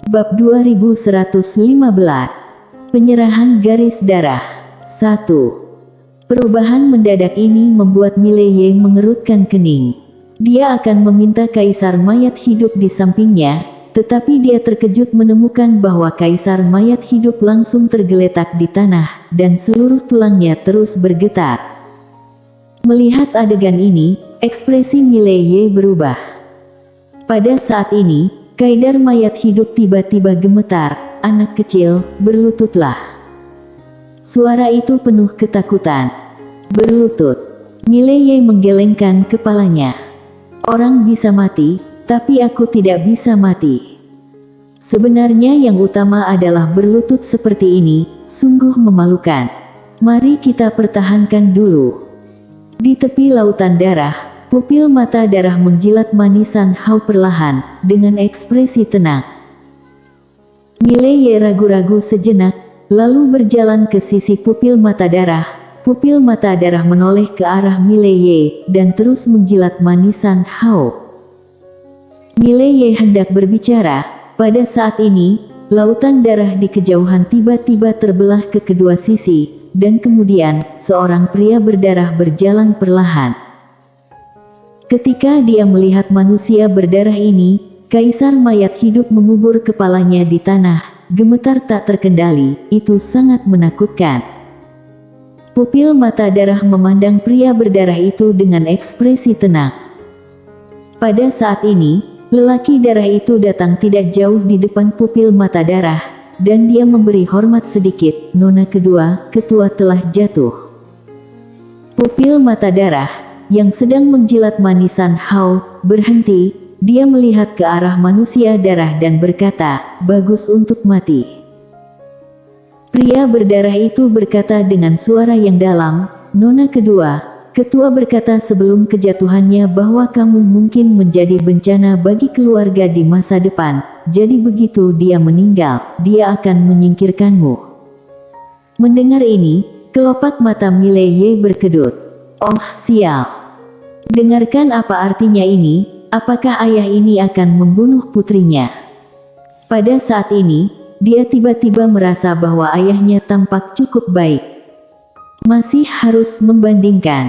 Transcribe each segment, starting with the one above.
Bab 2115. Penyerahan garis darah. 1. Perubahan mendadak ini membuat Mileye mengerutkan kening. Dia akan meminta kaisar mayat hidup di sampingnya, tetapi dia terkejut menemukan bahwa kaisar mayat hidup langsung tergeletak di tanah, dan seluruh tulangnya terus bergetar. Melihat adegan ini, ekspresi Mileye berubah. Pada saat ini, kaisar mayat hidup tiba-tiba gemetar. Anak kecil, berlututlah. Suara itu penuh ketakutan. Berlutut. Mileye menggelengkan kepalanya. Orang bisa mati, tapi aku tidak bisa mati. Sebenarnya yang utama adalah berlutut seperti ini, sungguh memalukan. Mari kita pertahankan dulu. Di tepi lautan darah, pupil mata darah menjilat manisan Hao perlahan, dengan ekspresi tenang. Mileye ragu-ragu sejenak, lalu berjalan ke sisi pupil mata darah. Pupil mata darah menoleh ke arah Mileye, dan terus menjilat manisan Hao. Mileye hendak berbicara. Pada saat ini, lautan darah di kejauhan tiba-tiba terbelah ke kedua sisi, dan kemudian, seorang pria berdarah berjalan perlahan. Ketika dia melihat manusia berdarah ini, kaisar mayat hidup mengubur kepalanya di tanah, gemetar tak terkendali. Itu sangat menakutkan. Pupil mata darah memandang pria berdarah itu dengan ekspresi tenang. Pada saat ini, lelaki darah itu datang tidak jauh di depan pupil mata darah, dan dia memberi hormat sedikit. Nona kedua, ketua telah jatuh. Pupil mata darah, yang sedang menjilat manisan Hao, berhenti. Dia melihat ke arah manusia darah dan berkata, "Bagus untuk mati." Pria berdarah itu berkata dengan suara yang dalam, "Nona kedua." Ketua berkata sebelum kejatuhannya bahwa kamu mungkin menjadi bencana bagi keluarga di masa depan. Jadi begitu dia meninggal, dia akan menyingkirkanmu. Mendengar ini, kelopak mata Mileye berkedut. Oh sial. Dengarkan apa artinya ini. Apakah ayah ini akan membunuh putrinya? Pada saat ini, dia tiba-tiba merasa bahwa ayahnya tampak cukup baik. Masih harus membandingkan.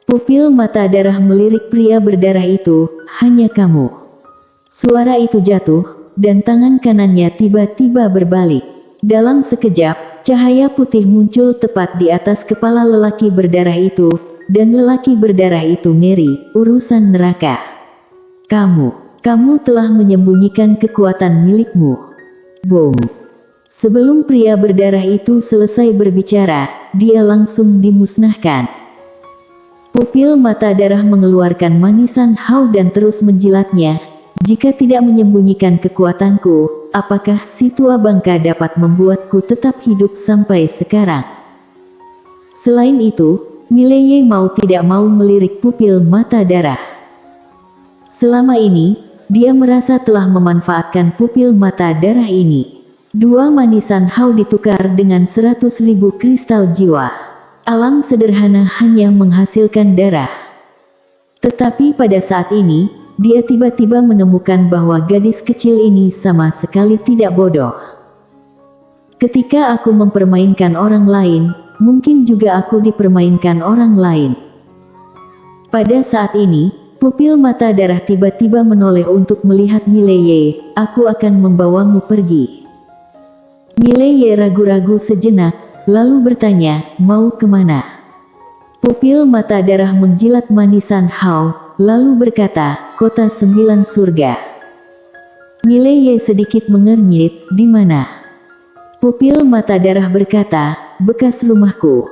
Pupil mata darah melirik pria berdarah itu, "Hanya kamu." Suara itu jatuh, dan tangan kanannya tiba-tiba berbalik. Dalam sekejap, cahaya putih muncul tepat di atas kepala lelaki berdarah itu, dan lelaki berdarah itu ngeri, "Urusan neraka. Kamu telah menyembunyikan kekuatan milikmu." Boom. Sebelum pria berdarah itu selesai berbicara, dia langsung dimusnahkan. Pupil mata darah mengeluarkan manisan Hao dan terus menjilatnya. "Jika tidak menyembunyikan kekuatanku, apakah si tua bangka dapat membuatku tetap hidup sampai sekarang?" Selain itu, Mileye mau tidak mau melirik pupil mata darah. Selama ini, dia merasa telah memanfaatkan pupil mata darah ini. 2 manisan Hao ditukar dengan 100.000 kristal jiwa. Alam sederhana hanya menghasilkan darah. Tetapi pada saat ini, dia tiba-tiba menemukan bahwa gadis kecil ini sama sekali tidak bodoh. Ketika aku mempermainkan orang lain, mungkin juga aku dipermainkan orang lain. Pada saat ini, pupil mata darah tiba-tiba menoleh untuk melihat Mileye. "Aku akan membawamu pergi." Mileye ragu-ragu sejenak, lalu bertanya, "Mau kemana?" Pupil mata darah menjilat manisan Hao, lalu berkata, "Kota 9 surga." Mileye sedikit mengernyit, "Di mana?" Pupil mata darah berkata, "Bekas rumahku."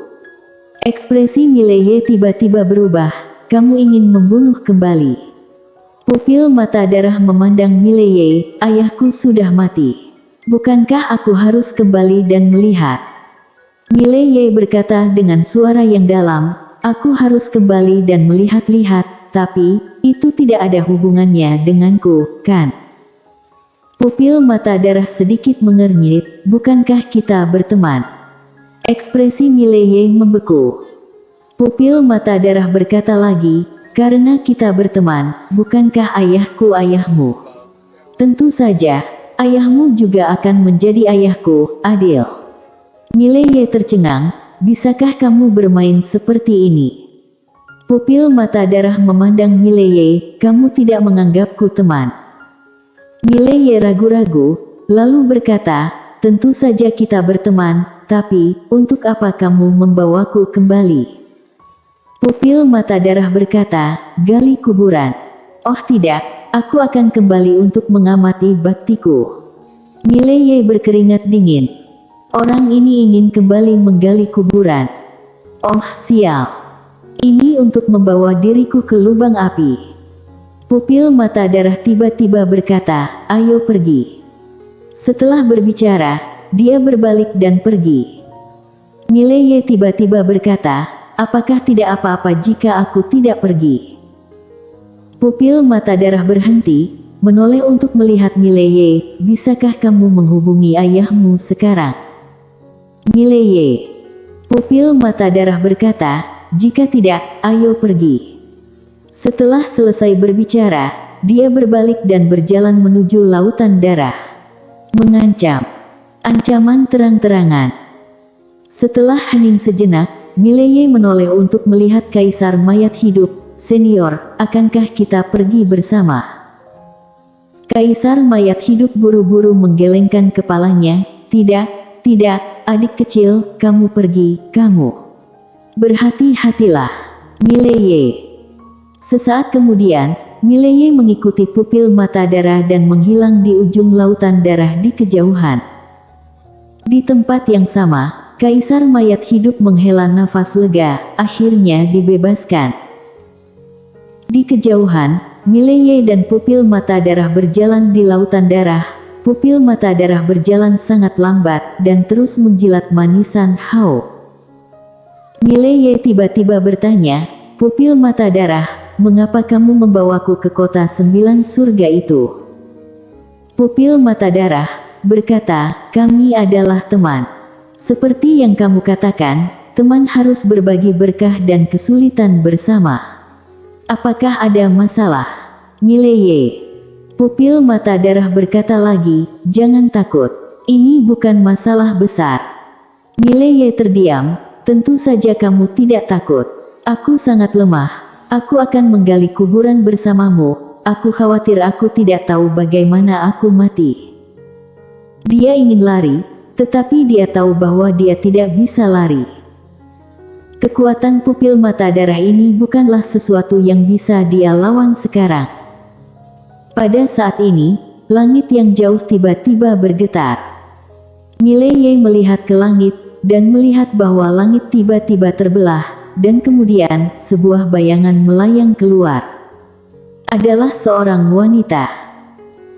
Ekspresi Mileye tiba-tiba berubah. "Kamu ingin membunuh kembali?" Pupil mata darah memandang Mileye, "Ayahku sudah mati. Bukankah aku harus kembali dan melihat?" Mileye berkata dengan suara yang dalam, "Aku harus kembali dan melihat-lihat, tapi itu tidak ada hubungannya denganku, kan?" Pupil mata darah sedikit mengernyit, "Bukankah kita berteman?" Ekspresi Mileye membeku. Pupil mata darah berkata lagi, "Karena kita berteman, bukankah ayahku ayahmu?" "Tentu saja, ayahmu juga akan menjadi ayahku, adil. Mileye tercengang, bisakah kamu bermain seperti ini? Pupil mata darah memandang Mileye, kamu tidak menganggapku teman. Mileye ragu-ragu, lalu berkata, tentu saja kita berteman, tapi, untuk apa kamu membawaku kembali? Pupil mata darah berkata, gali kuburan. Oh tidak, aku akan kembali untuk mengamati baktiku. Mileye berkeringat dingin. Orang ini ingin kembali menggali kuburan. Oh sial. Ini untuk membawa diriku ke lubang api. Pupil mata darah tiba-tiba berkata, ayo pergi. Setelah berbicara, dia berbalik dan pergi. Mileye tiba-tiba berkata, apakah tidak apa-apa jika aku tidak pergi? Pupil mata darah berhenti, menoleh untuk melihat Mileye, bisakah kamu menghubungi ayahmu sekarang? Mileye. Pupil mata darah berkata, jika tidak, ayo pergi. Setelah selesai berbicara, dia berbalik dan berjalan menuju lautan darah. Mengancam. Ancaman terang-terangan. Setelah hening sejenak, Mileye menoleh untuk melihat kaisar mayat hidup. Senior, akankah kita pergi bersama? Kaisar mayat hidup buru-buru menggelengkan kepalanya. Tidak, tidak, adik kecil, kamu pergi, kamu. Berhati-hatilah, Mileye. Sesaat kemudian, Mileye mengikuti pupil mata darah dan menghilang di ujung lautan darah di kejauhan. Di tempat yang sama, kaisar mayat hidup menghela nafas lega, akhirnya dibebaskan. Di kejauhan, Mileye dan pupil mata darah berjalan di lautan darah. Pupil mata darah berjalan sangat lambat dan terus menjilat manisan Hao. Mileye tiba-tiba bertanya, pupil mata darah, mengapa kamu membawaku ke kota 9 surga itu? Pupil mata darah berkata, kami adalah teman. Seperti yang kamu katakan, teman harus berbagi berkah dan kesulitan bersama. Apakah ada masalah? Mileye. Pupil mata darah berkata lagi, jangan takut. Ini bukan masalah besar. Mileye terdiam. Tentu saja kamu tidak takut. Aku sangat lemah. Aku akan menggali kuburan bersamamu. Aku khawatir aku tidak tahu bagaimana aku mati. Dia ingin lari, tetapi dia tahu bahwa dia tidak bisa lari. Kekuatan pupil mata darah ini bukanlah sesuatu yang bisa dia lawan sekarang. Pada saat ini, langit yang jauh tiba-tiba bergetar. Mileye melihat ke langit, dan melihat bahwa langit tiba-tiba terbelah, dan kemudian, sebuah bayangan melayang keluar. Adalah seorang wanita.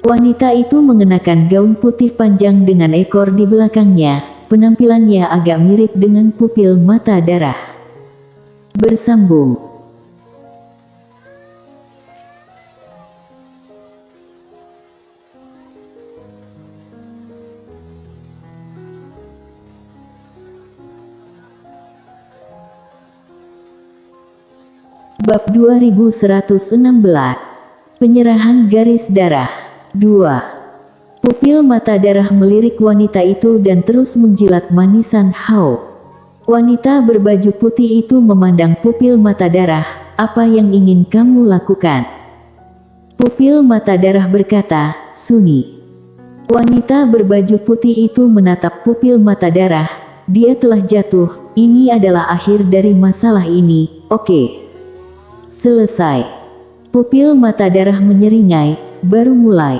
Wanita itu mengenakan gaun putih panjang dengan ekor di belakangnya, penampilannya agak mirip dengan pupil mata darah. Bersambung. Bab 2116. Penyerahan garis darah. 2. Pupil mata darah melirik wanita itu dan terus menjilat manisan Hao. Wanita berbaju putih itu memandang pupil mata darah, apa yang ingin kamu lakukan? Pupil mata darah berkata, Suni. Wanita berbaju putih itu menatap pupil mata darah, dia telah jatuh, ini adalah akhir dari masalah ini, oke. Selesai. Pupil mata darah menyeringai, baru mulai.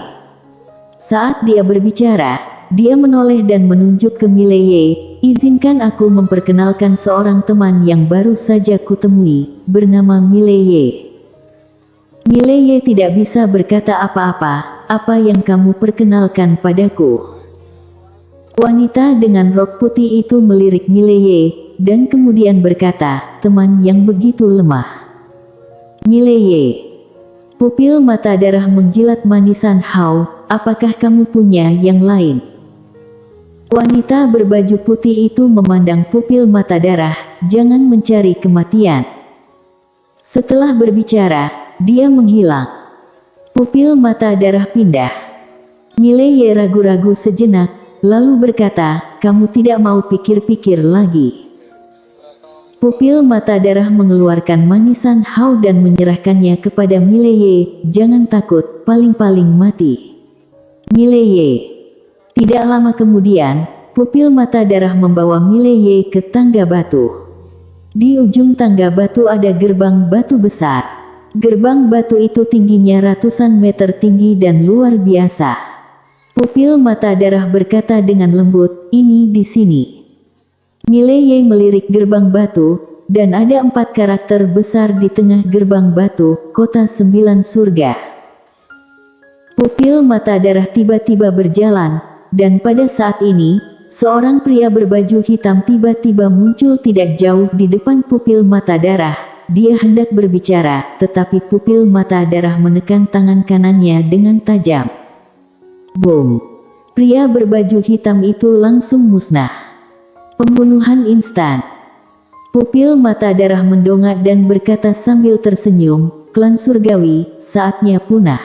Saat dia berbicara, dia menoleh dan menunjuk ke Mileye, izinkan aku memperkenalkan seorang teman yang baru saja kutemui, bernama Mileye. Mileye tidak bisa berkata apa-apa, apa yang kamu perkenalkan padaku? Wanita dengan rok putih itu melirik Mileye, dan kemudian berkata, teman yang begitu lemah. Mileye. Pupil mata darah menjilat manisan Hao, apakah kamu punya yang lain? Wanita berbaju putih itu memandang pupil mata darah, jangan mencari kematian. Setelah berbicara, dia menghilang. Pupil mata darah pindah. Mileye ragu-ragu sejenak, lalu berkata, kamu tidak mau pikir-pikir lagi. Pupil mata darah mengeluarkan manisan Hao dan menyerahkannya kepada Mileye, jangan takut, paling-paling mati. Mileye. Tidak lama kemudian, pupil mata darah membawa Mileye ke tangga batu. Di ujung tangga batu ada gerbang batu besar. Gerbang batu itu tingginya ratusan meter tinggi dan luar biasa. Pupil mata darah berkata dengan lembut, ini di sini. Mileye melirik gerbang batu, dan ada 4 karakter besar di tengah gerbang batu, kota 9 surga. Pupil mata darah tiba-tiba berjalan, dan pada saat ini, seorang pria berbaju hitam tiba-tiba muncul tidak jauh di depan pupil mata darah. Dia hendak berbicara, tetapi pupil mata darah menekan tangan kanannya dengan tajam. Boom! Pria berbaju hitam itu langsung musnah. Pembunuhan instan. Pupil mata darah mendongak dan berkata sambil tersenyum, klan surgawi, saatnya punah.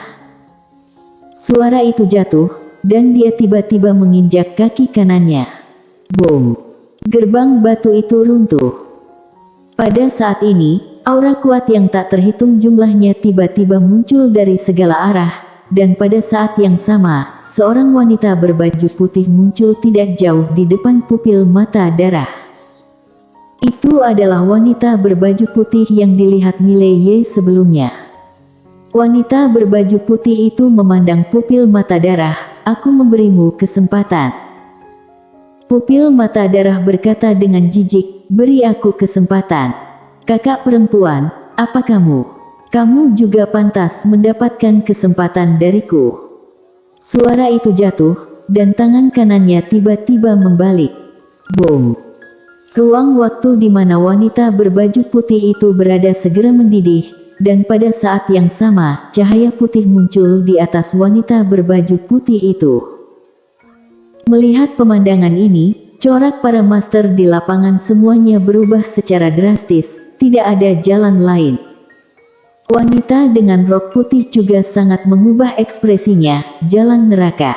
Suara itu jatuh, dan dia tiba-tiba menginjak kaki kanannya. Boom! Gerbang batu itu runtuh. Pada saat ini, aura kuat yang tak terhitung jumlahnya tiba-tiba muncul dari segala arah, dan pada saat yang sama, seorang wanita berbaju putih muncul tidak jauh di depan pupil mata darah. Itu adalah wanita berbaju putih yang dilihat Mileye sebelumnya. Wanita berbaju putih itu memandang pupil mata darah, aku memberimu kesempatan. Pupil mata darah berkata dengan jijik, beri aku kesempatan. Kakak perempuan, apa kamu? Kamu juga pantas mendapatkan kesempatan dariku. Suara itu jatuh, dan tangan kanannya tiba-tiba membalik. Boom! Ruang waktu di mana wanita berbaju putih itu berada segera mendidih, dan pada saat yang sama, cahaya putih muncul di atas wanita berbaju putih itu. Melihat pemandangan ini, corak para master di lapangan semuanya berubah secara drastis, tidak ada jalan lain. Wanita dengan rok putih juga sangat mengubah ekspresinya, jalan neraka.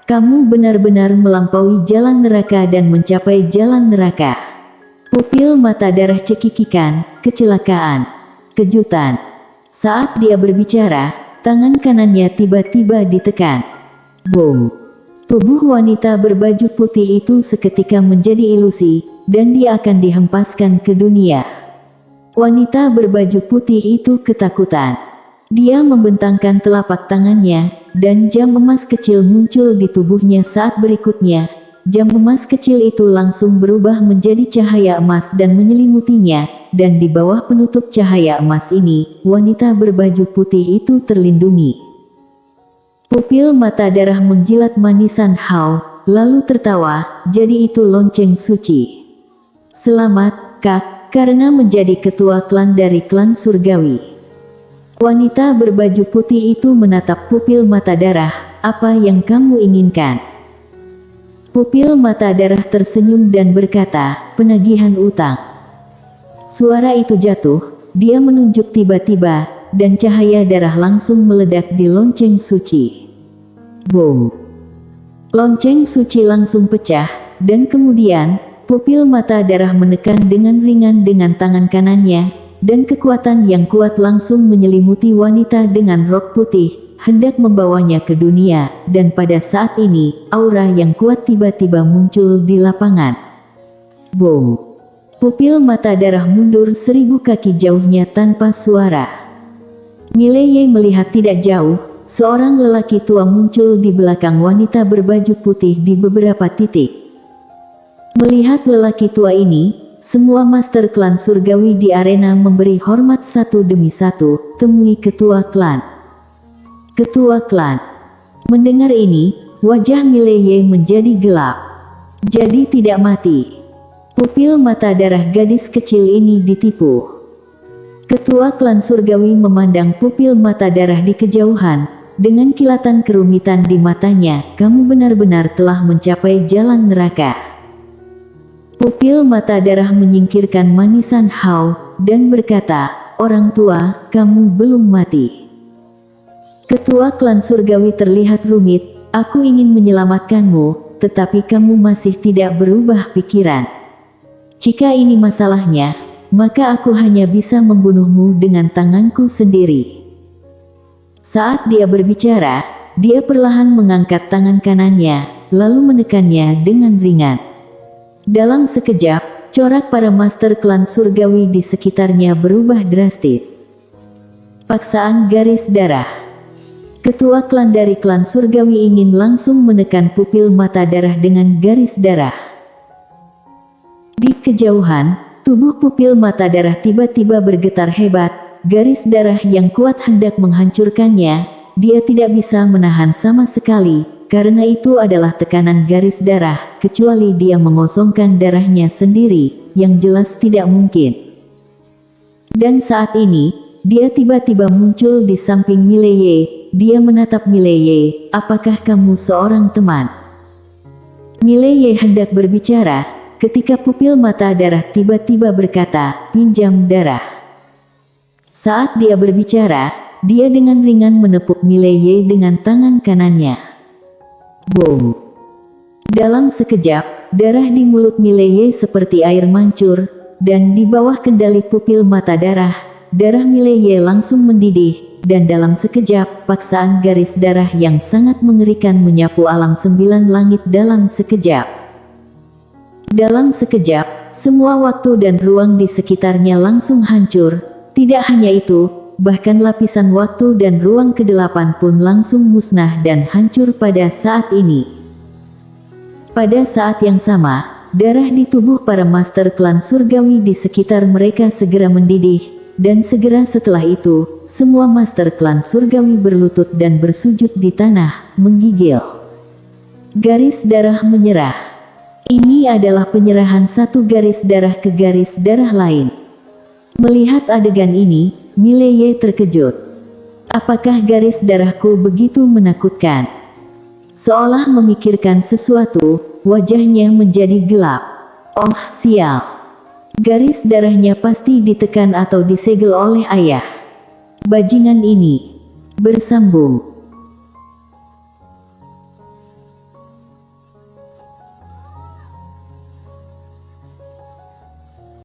Kamu benar-benar melampaui jalan neraka dan mencapai jalan neraka. Pupil mata darah cekikikan, kecelakaan. Kejutan. Saat dia berbicara, tangan kanannya tiba-tiba ditekan. Boom! Tubuh wanita berbaju putih itu seketika menjadi ilusi, dan dia akan dihempaskan ke dunia. Wanita berbaju putih itu ketakutan. Dia membentangkan telapak tangannya, dan jam emas kecil muncul di tubuhnya saat berikutnya. Jam emas kecil itu langsung berubah menjadi cahaya emas dan menyelimutinya, dan di bawah penutup cahaya emas ini, wanita berbaju putih itu terlindungi. Pupil mata darah menjilat manisan Hao, lalu tertawa, jadi itu lonceng suci. Selamat, Kak, karena menjadi ketua klan dari klan surgawi. Wanita berbaju putih itu menatap pupil mata darah, apa yang kamu inginkan? Pupil mata darah tersenyum dan berkata, penagihan utang. Suara itu jatuh, dia menunjuk tiba-tiba, dan cahaya darah langsung meledak di lonceng suci. Boom! Lonceng suci langsung pecah, dan kemudian, pupil mata darah menekan dengan ringan dengan tangan kanannya, dan kekuatan yang kuat langsung menyelimuti wanita dengan rok putih, hendak membawanya ke dunia, dan pada saat ini, aura yang kuat tiba-tiba muncul di lapangan. Boom! Pupil mata darah mundur 1000 kaki jauhnya tanpa suara. Mileye melihat tidak jauh, seorang lelaki tua muncul di belakang wanita berbaju putih di beberapa titik. Melihat lelaki tua ini, semua master klan surgawi di arena memberi hormat satu demi satu, temui ketua klan. Ketua klan. Mendengar ini, wajah Mileye menjadi gelap. Jadi tidak mati. Pupil mata darah gadis kecil ini ditipu. Ketua klan surgawi memandang pupil mata darah di kejauhan, dengan kilatan kerumitan di matanya, kamu benar-benar telah mencapai jalan neraka. Pupil mata darah menyingkirkan manisan Hao, dan berkata, orang tua, kamu belum mati. Ketua klan surgawi terlihat rumit, Aku ingin menyelamatkanmu, tetapi kamu masih tidak berubah pikiran. Jika ini masalahnya, maka aku hanya bisa membunuhmu dengan tanganku sendiri." Saat dia berbicara, dia perlahan mengangkat tangan kanannya, lalu menekannya dengan ringan. Dalam sekejap, corak para master klan surgawi di sekitarnya berubah drastis. Paksaan garis darah. Ketua klan dari klan surgawi ingin langsung menekan pupil mata darah dengan garis darah. Di kejauhan, tubuh pupil mata darah tiba-tiba bergetar hebat, garis darah yang kuat hendak menghancurkannya. Dia tidak bisa menahan sama sekali, karena itu adalah tekanan garis darah, kecuali dia mengosongkan darahnya sendiri, yang jelas tidak mungkin. Dan saat ini, dia tiba-tiba muncul di samping Mileye. Dia menatap Mileye. "Apakah kamu seorang teman?" Mileye hendak berbicara, ketika pupil mata darah tiba-tiba berkata, "Pinjam darah." Saat dia berbicara, dia dengan ringan menepuk Mileye dengan tangan kanannya. Boom! Dalam sekejap, darah di mulut Mileye seperti air mancur, dan di bawah kendali pupil mata darah, darah Mileye langsung mendidih, dan dalam sekejap, paksaan garis darah yang sangat mengerikan menyapu alam 9 langit dalam sekejap. Dalam sekejap, semua waktu dan ruang di sekitarnya langsung hancur. Tidak hanya itu, bahkan lapisan waktu dan ruang ke-8 pun langsung musnah dan hancur pada saat ini. Pada saat yang sama, darah di tubuh para master klan surgawi di sekitar mereka segera mendidih, dan segera setelah itu, semua master klan surgawi berlutut dan bersujud di tanah, menggigil. Garis darah menyerah. Ini adalah penyerahan satu garis darah ke garis darah lain. Melihat adegan ini, Mileye terkejut. Apakah garis darahku begitu menakutkan? Seolah memikirkan sesuatu, wajahnya menjadi gelap. Oh sial! Garis darahnya pasti ditekan atau disegel oleh ayah. Bajingan ini. Bersambung.